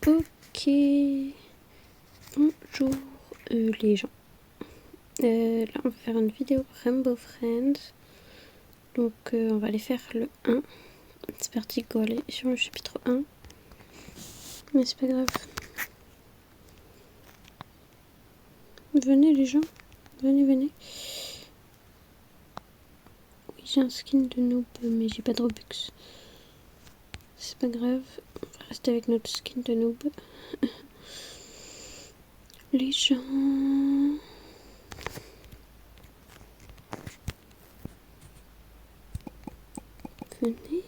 Ok. Bonjour les gens. Là on va faire une vidéo Rainbow Friends. Donc on va aller faire le 1. C'est parti, go, aller sur le chapitre 1. Mais c'est pas grave. Venez les gens. Venez, venez. Oui, j'ai un skin de noob, mais j'ai pas de Robux. C'est pas grave. On va rester avec notre skin de noob. Les gens... Venez.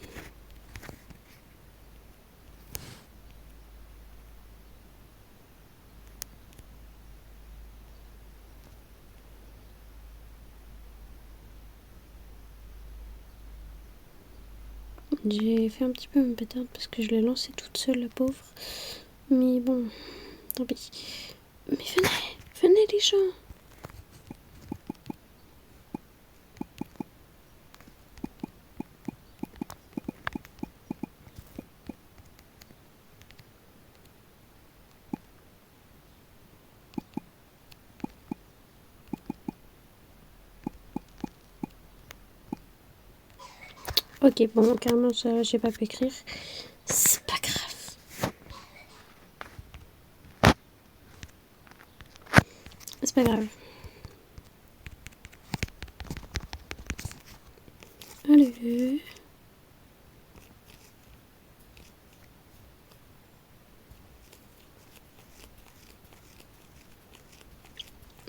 J'ai fait un petit peu ma pattern parce que je l'ai lancée toute seule, la pauvre. Mais bon, tant pis. Mais venez, venez les gens. Ok, bon, carrément, ça, j'ai pas pu écrire. C'est pas grave. C'est pas grave. Allez.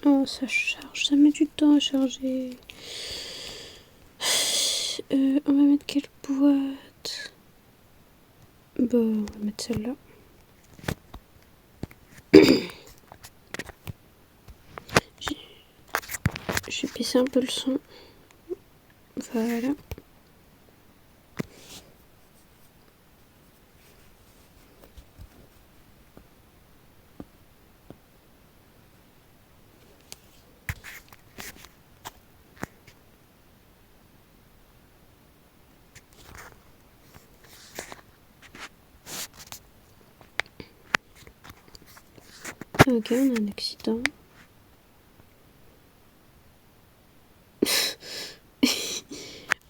Oh, ça charge, ça met du temps à charger. On va mettre quelle boîte? Bon, on va mettre celle-là. Je vais baisser un peu le son. Voilà. Ok, on a un accident.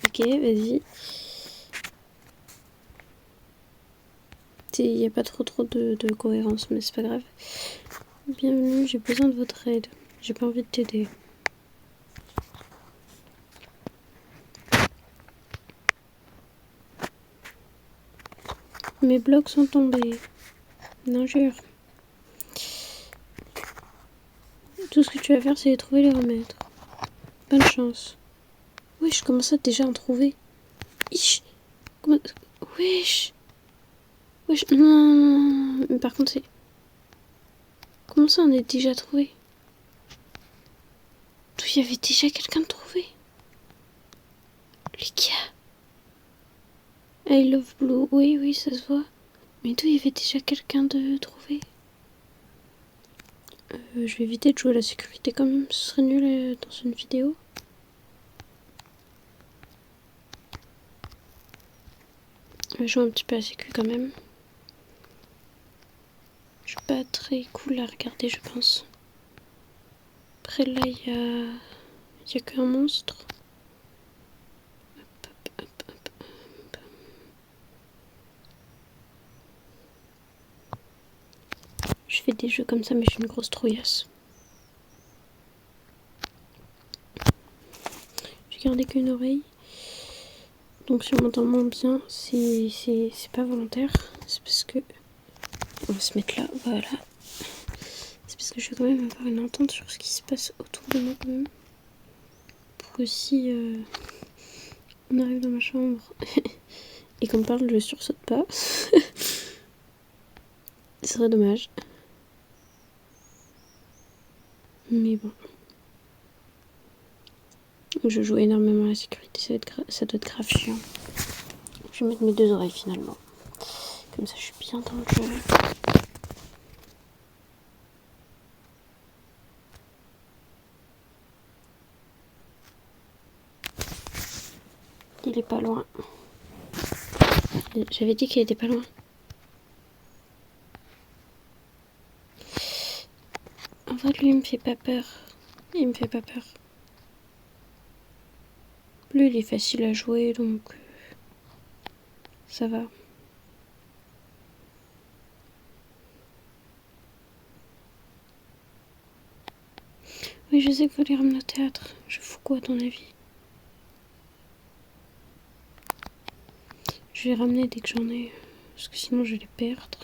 Ok, vas-y. Il n'y a pas trop de cohérence, mais c'est pas grave. Bienvenue, j'ai besoin de votre aide. J'ai pas envie de t'aider. Mes blocs sont tombés. Non, jure. Tout ce que tu vas faire, c'est les trouver et les remettre. Bonne chance. Wesh, comment ça déjà en trouver? Ish. Comment... Wesh. Wesh, non. Mais par contre, c'est... Comment ça, on est déjà trouvé? D'où il y avait déjà quelqu'un de trouvé? Les gars. I love blue. Oui, oui, ça se voit. Mais d'où il y avait déjà quelqu'un de trouvé? Je vais éviter de jouer à la sécurité quand même. Ce serait nul dans une vidéo. Je vais jouer un petit peu à la sécu quand même. Je suis pas très cool à regarder, je pense. Après là, il y a qu'un monstre. Hop, hop, hop, hop. Je fais des jeux comme ça, mais je suis une grosse trouillasse. J'ai gardé qu'une oreille. Donc si on m'entend moins bien, c'est pas volontaire. C'est parce que... On va se mettre là, voilà. C'est parce que je vais quand même avoir une entente sur ce qui se passe autour de moi quand même. Pour que si on arrive dans ma chambre et qu'on parle, je sursaute pas. Ce serait dommage. Mais bon. Je joue énormément à la sécurité, ça doit être grave chiant. Je vais mettre mes deux oreilles finalement. Comme ça je suis bien dans le jeu. Il est pas loin. J'avais dit qu'il était pas loin. lui, il me fait pas peur. Il me fait pas peur. Lui, il est facile à jouer, donc ça va. Oui, je sais qu'il faut les ramener au théâtre. Je fous quoi à ton avis? Je vais les ramener dès que j'en ai, parce que sinon je vais les perdre.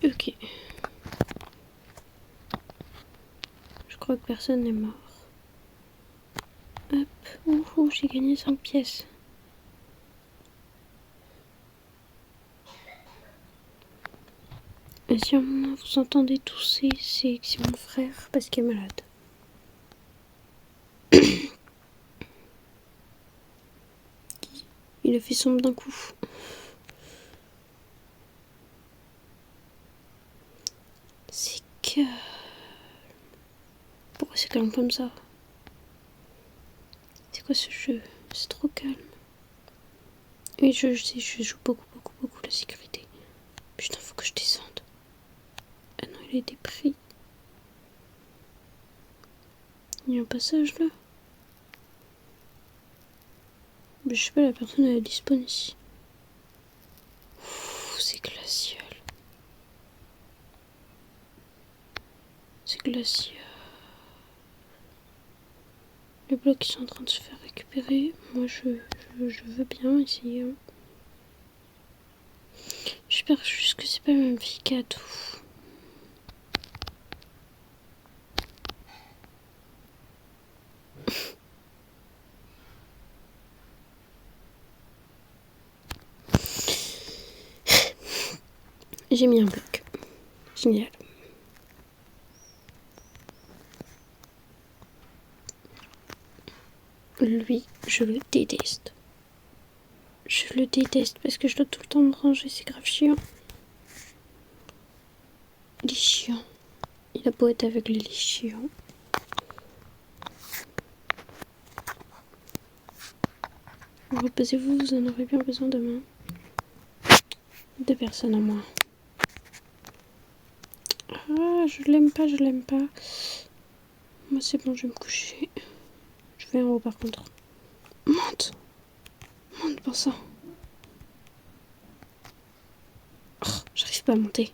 Ok. Je crois que personne n'est mort. Hop. Ouh, j'ai gagné 5 pièces. Et si vous entendez tousser, c'est mon frère parce qu'il est malade. Il a fait sombre d'un coup. C'est calme. Pourquoi c'est calme comme ça? C'est quoi ce jeu? C'est trop calme. Oui, je sais, je joue beaucoup la sécurité. Putain, faut que je descende. Ah non, il a été pris. Il y a un passage là. Mais je sais pas, la personne elle dispone ici. C'est glacial. C'est glacial. Les blocs ils sont en train de se faire récupérer. Moi je veux bien essayer. J'espère juste que c'est pas le même fille cadeau. J'ai mis un bloc. Génial. Lui, je le déteste. Je le déteste parce que je dois tout le temps me ranger, c'est grave chiant. Il est chiant. Il a beau être aveugle, il est chiant. Reposez-vous, vous en aurez bien besoin demain. 2 personnes en moins. Ah, je l'aime pas. Moi c'est bon, je vais me coucher. Je vais en haut par contre. Monte pour ça. Oh, j'arrive pas à monter.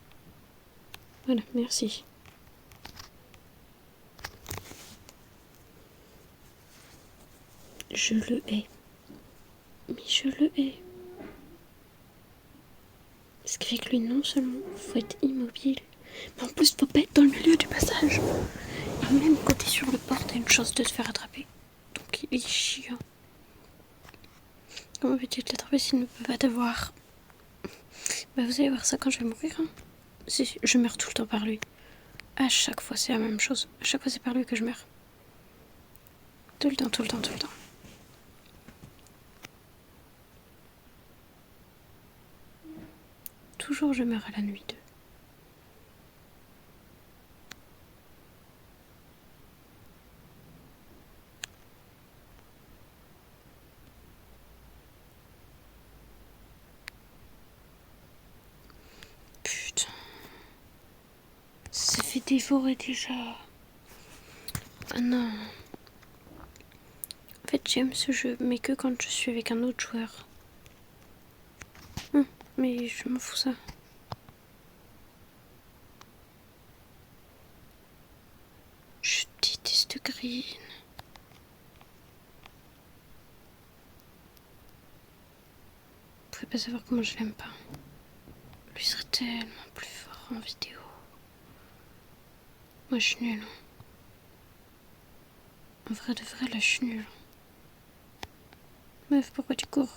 Voilà, merci. Je le hais. Mais je le hais. Ce qui fait que lui, non seulement, faut être immobile, mais en plus, faut pas être dans le milieu du passage. Et même quand t'es sur le port, t'as une chance de te faire attraper. Donc il est chiant. Comment veux-tu te l'attraper s'il ne peut pas te voir? Bah vous allez voir ça quand je vais mourir. Hein. Je meurs tout le temps par lui. À chaque fois, c'est la même chose. À chaque fois, c'est par lui que je meurs. Tout le temps. Toujours, je meurs à la nuit 2. Putain. Ça s'est fait dévorer déjà. Ah non. En fait, j'aime ce jeu, mais que quand je suis avec un autre joueur. Mais je m'en fous ça. Je déteste Green. Vous pouvez pas savoir comment je l'aime pas. Lui serait tellement plus fort en vidéo. Moi je suis nulle. En vrai de vrai, là je suis nulle. Meuf, pourquoi tu cours?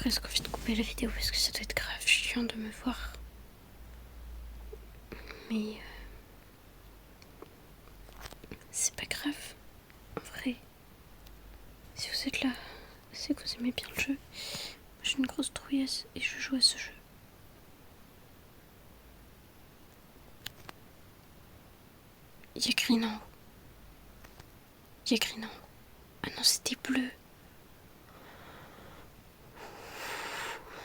presque envie de couper la vidéo parce que ça doit être grave chiant de me voir. Mais c'est pas grave, en vrai. Si vous êtes là, c'est que vous aimez bien le jeu. Moi, je suis une grosse trouillasse et je joue à ce jeu. Il y a écrit non. Il y a écrit non. Ah non, c'était bleu.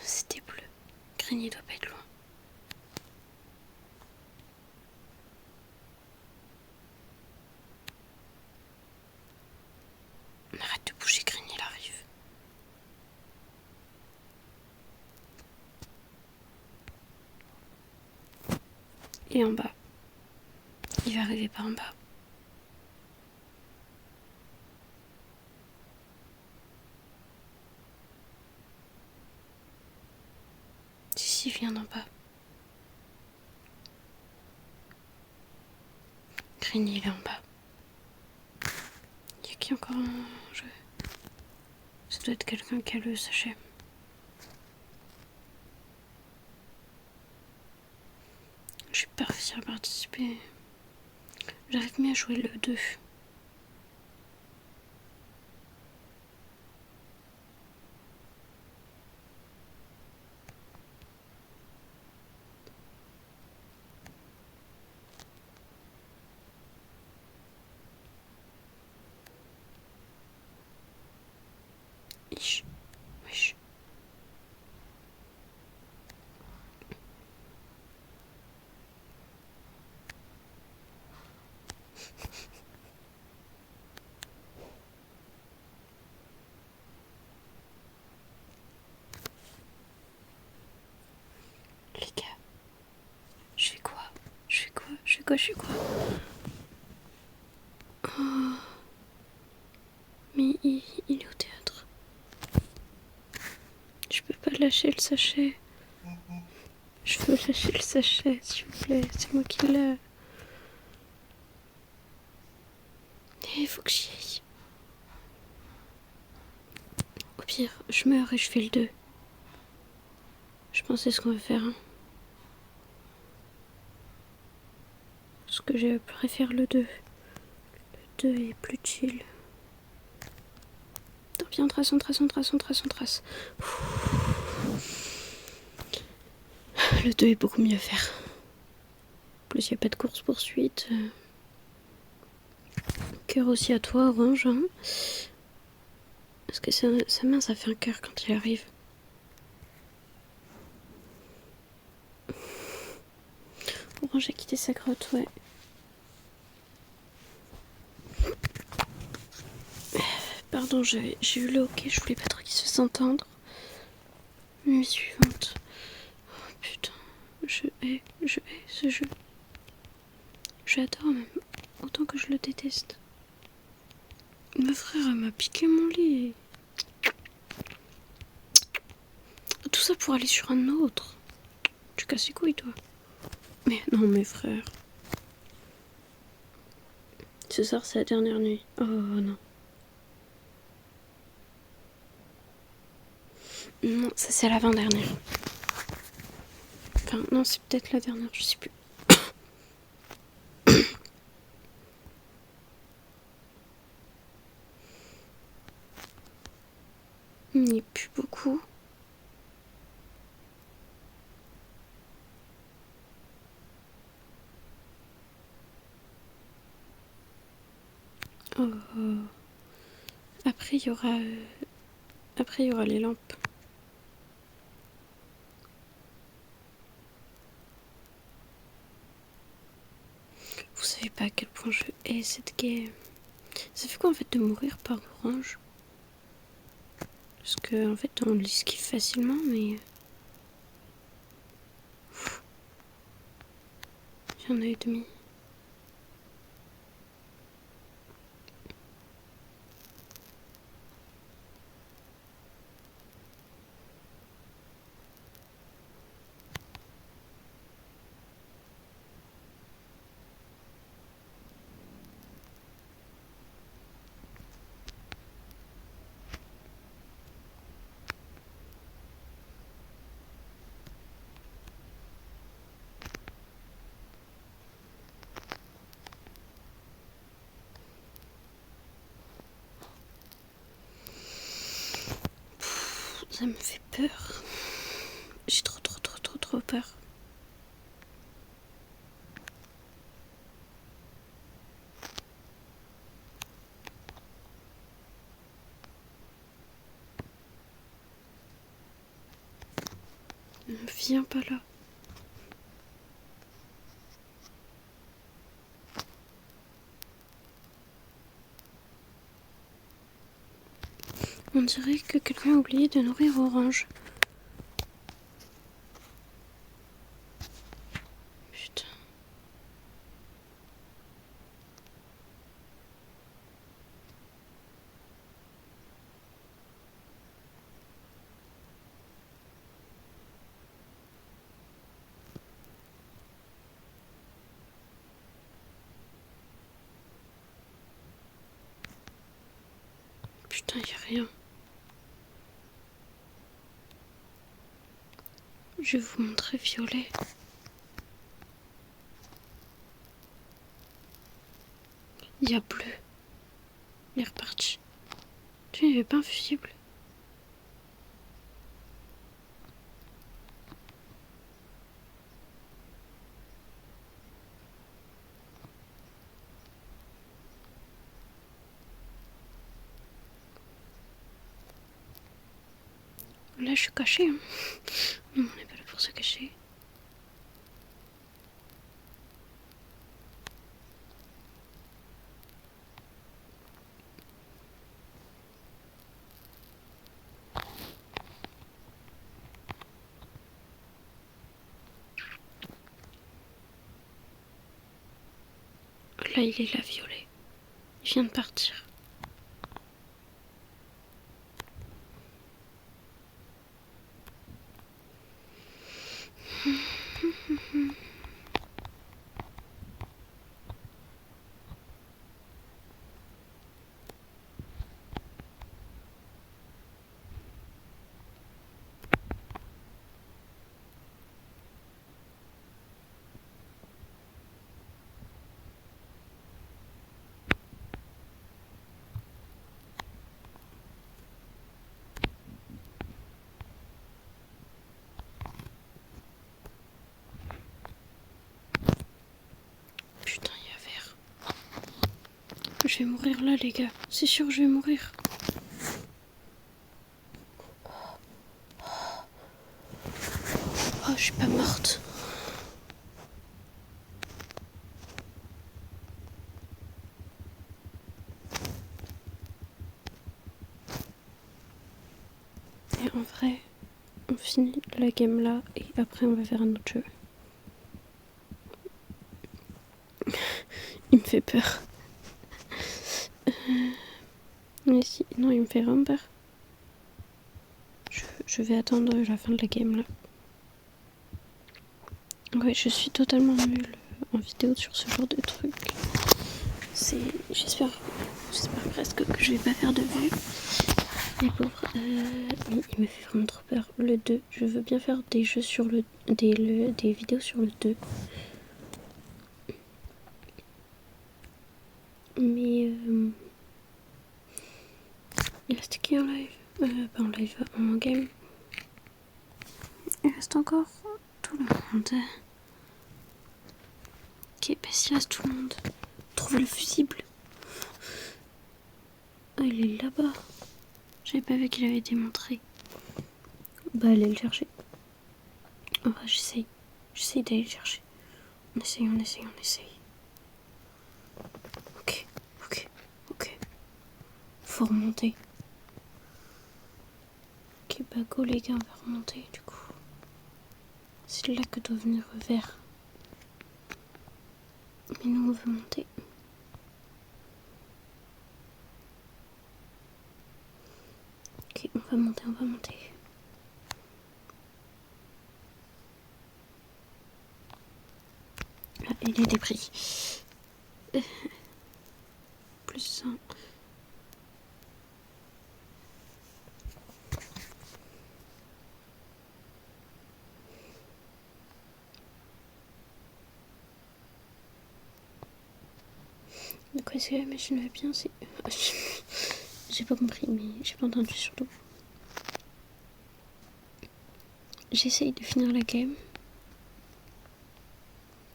C'était bleu. Grigny doit pas être loin. Arrête de bouger, Grigny, il arrive. Il est en bas. Il va arriver par en bas. Si, il vient d'en bas. Grigny, il est en bas. Il y a qui encore en jeu? Ça doit être quelqu'un qui a le sachet. Je vais pas réussir à participer. J'arrive mieux à jouer le 2. Wesh. Les gars, je fais quoi? Oh. Mais il est au théâtre. Je peux pas lâcher le sachet. Je veux lâcher le sachet, s'il vous plaît. C'est moi qui l'ai. Il faut que j'y aille. Au pire, je meurs et je fais le 2. Je pense que c'est ce qu'on va faire. Hein. Parce que je préfère le 2. Le 2 est plus chill. Tant pis, on trace. Le 2 est beaucoup mieux à faire. En plus, il n'y a pas de course-poursuite. Cœur aussi à toi, Orange. Hein. Parce que sa main, ça fait un cœur quand il arrive. Orange a quitté sa grotte, ouais. Pardon, j'ai eu le hockey, je voulais pas trop qu'il se fasse entendre. Nuit suivante. Oh putain, je hais ce jeu. J'adore même, autant que je le déteste. Ma frère m'a piqué mon lit. Tout ça pour aller sur un autre. Tu casses les couilles, toi. Mais non, mes frères. Ce soir, c'est la dernière nuit. Oh non. Non, ça c'est l'avant-dernière. Enfin, non, c'est peut-être la dernière, je sais plus. Il n'y a plus beaucoup. Oh. Après, il y aura les lampes. Vous savez pas à quel point je hais cette game. Ça fait quoi en fait de mourir par Orange? Parce que en fait on l'esquive facilement, mais j'en ai eu demi. Ça me fait peur. J'ai trop peur. Ne viens pas là. On dirait que quelqu'un a oublié de nourrir Orange. Putain. Putain, y a rien. Je vais vous montrer Violet. Il y a bleu. Il est reparti. Tu n'avais pas un fusible. Là, je suis cachée. Hein. Non, on n'est pas là pour se cacher. Là, il est là, Violet. Il vient de partir. Putain, il y a vert. Je vais mourir là, les gars. C'est sûr, je vais mourir. Oh, je suis pas morte. Et en vrai, on finit la game là et après on va faire un autre jeu. Il me fait peur. Mais si, non, il me fait vraiment peur. Je vais attendre la fin de la game là. Ouais, je suis totalement nulle en vidéo sur ce genre de truc. J'espère presque que je vais pas faire de vues. Les pauvres. Il me fait vraiment trop peur. Le 2. Je veux bien faire des jeux sur des vidéos sur le 2. Mais il reste qui en live? Pas en live, en game. Il reste encore tout le monde. Ok, bah s'il reste tout le monde. Trouve le fusible. Ah, il est là-bas. J'avais pas vu qu'il avait été montré. Bah, allez le chercher. Oh, j'essaye. J'essaye d'aller le chercher. On essaye. Ok. Faut remonter. Ok, bah go les gars, on va remonter du coup. C'est là que doit venir vert. Mais nous on veut monter. Ok, on va monter. Ah, il est dépris. Plus 1. De quoi est-ce que la machine va bien? J'ai pas compris, mais j'ai pas entendu surtout. j'essaye de finir la game.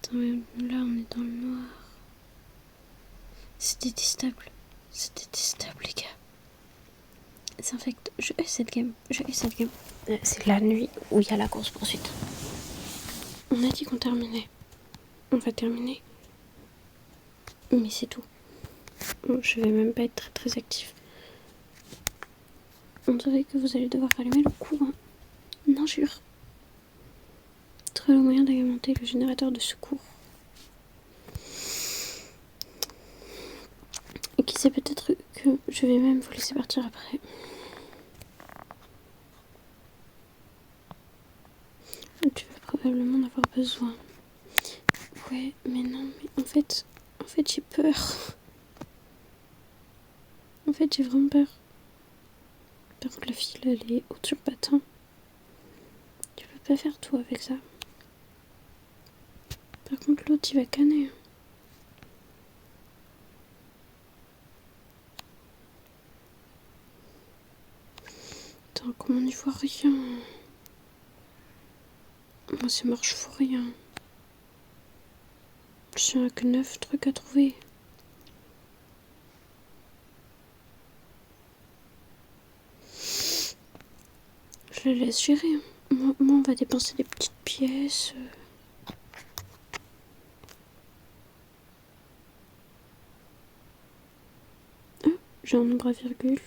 Attends, là on est dans le noir. C'est détestable. C'est détestable les gars. C'est en fait, je hais cette game. C'est la nuit où il y a la course poursuite. On a dit qu'on terminait. On va terminer. Mais c'est tout. Je vais même pas être très très active. On dirait que vous allez devoir allumer le courant. Non, jure. Trouver le moyen d'alimenter le générateur de secours. Et qui sait, peut-être que je vais même vous laisser partir après. Tu vas probablement en avoir besoin. Ouais, mais non, mais en fait j'ai peur. En fait, j'ai vraiment peur. Par contre, la file, elle est au turbatin. Tu peux pas faire tout avec ça. Par contre, l'autre, il va canner. Attends, comment on n'y voit rien? Moi, c'est mort, je fous rien. Je n'ai que 9 trucs à trouver. Je les laisse gérer. Moi, on va dépenser des petites pièces. Ah, j'ai un nombre à virgule.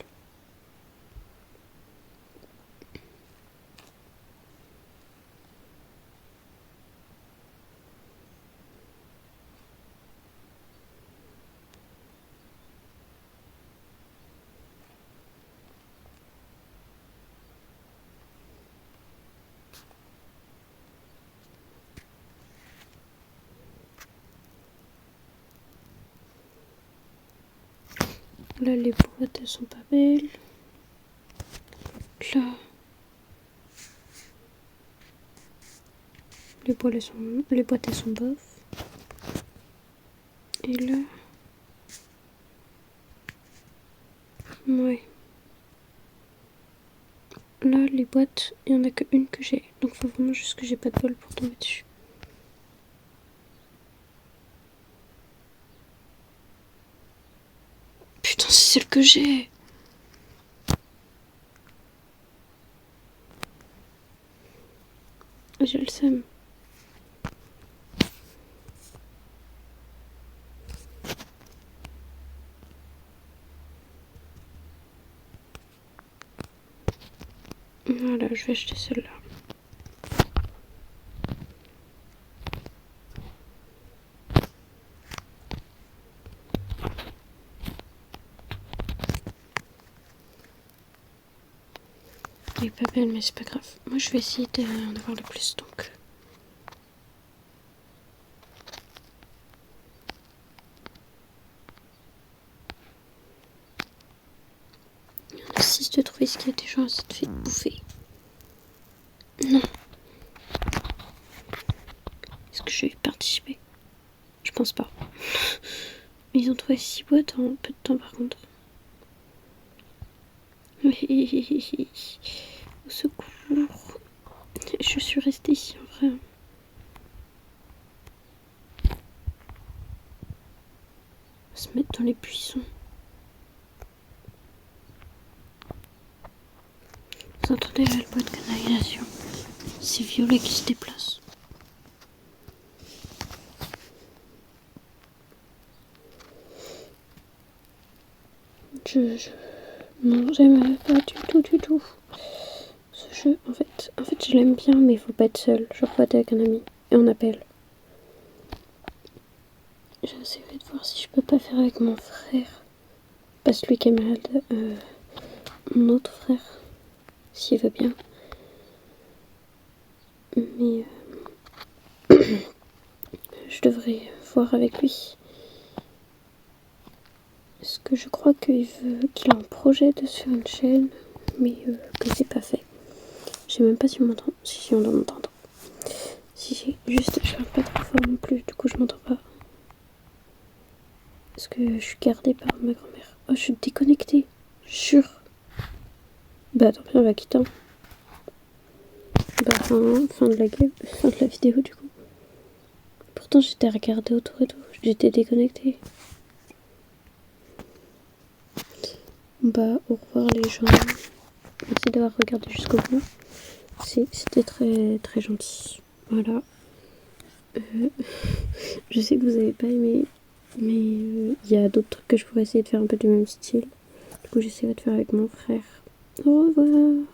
Là, les boîtes, elles sont pas belles. Là, les boîtes, elles sont bof. Et là, ouais. Là, les boîtes, il n'y en a qu'une que j'ai. Donc, faut vraiment juste que j'ai pas de bol pour tomber dessus. Putain, c'est celle que j'ai. J'ai le seum. Voilà, je vais acheter celle-là. Elle est pas belle, mais c'est pas grave. Moi, je vais essayer d'en avoir le plus, donc. On insiste de trouver ce qu'il y a des gens à se fait bouffer. Non. Est-ce que je vais y participer? Je pense pas. Mais ils ont trouvé 6 boîtes en peu de temps, par contre. Au secours. Je suis restée ici, en vrai. On va se mettre dans les buissons. Vous entendez là le bois de canalisation? C'est Violet qui se déplace. Non, j'aime pas du tout. Ce jeu, en fait, je l'aime bien, mais il faut pas être seul. Genre, faut être avec un ami. Et on appelle. J'essaierai de voir si je peux pas faire avec mon frère. Pas celui qui est malade. Mon autre frère. S'il veut bien. Mais je devrais voir avec lui. Parce que je crois qu'il a un projet de se faire une chaîne, mais que c'est pas fait. Je sais même pas si on m'entend. Si on doit m'entendre. Si, juste je parle pas trop fort non plus, du coup je m'entends pas. Parce que je suis gardée par ma grand-mère. Oh, je suis déconnectée. Jure. Bah tant pis, on va quitter. Bah, fin de la vidéo du coup. Pourtant j'étais regardée autour et tout, j'étais déconnectée. Bah au revoir les gens. Merci d'avoir regardé jusqu'au bout. C'était très très gentil. Voilà. Je sais que vous avez pas aimé, mais il y a d'autres trucs que je pourrais essayer de faire un peu du même style. Du coup j'essaierai de faire avec mon frère. Au revoir.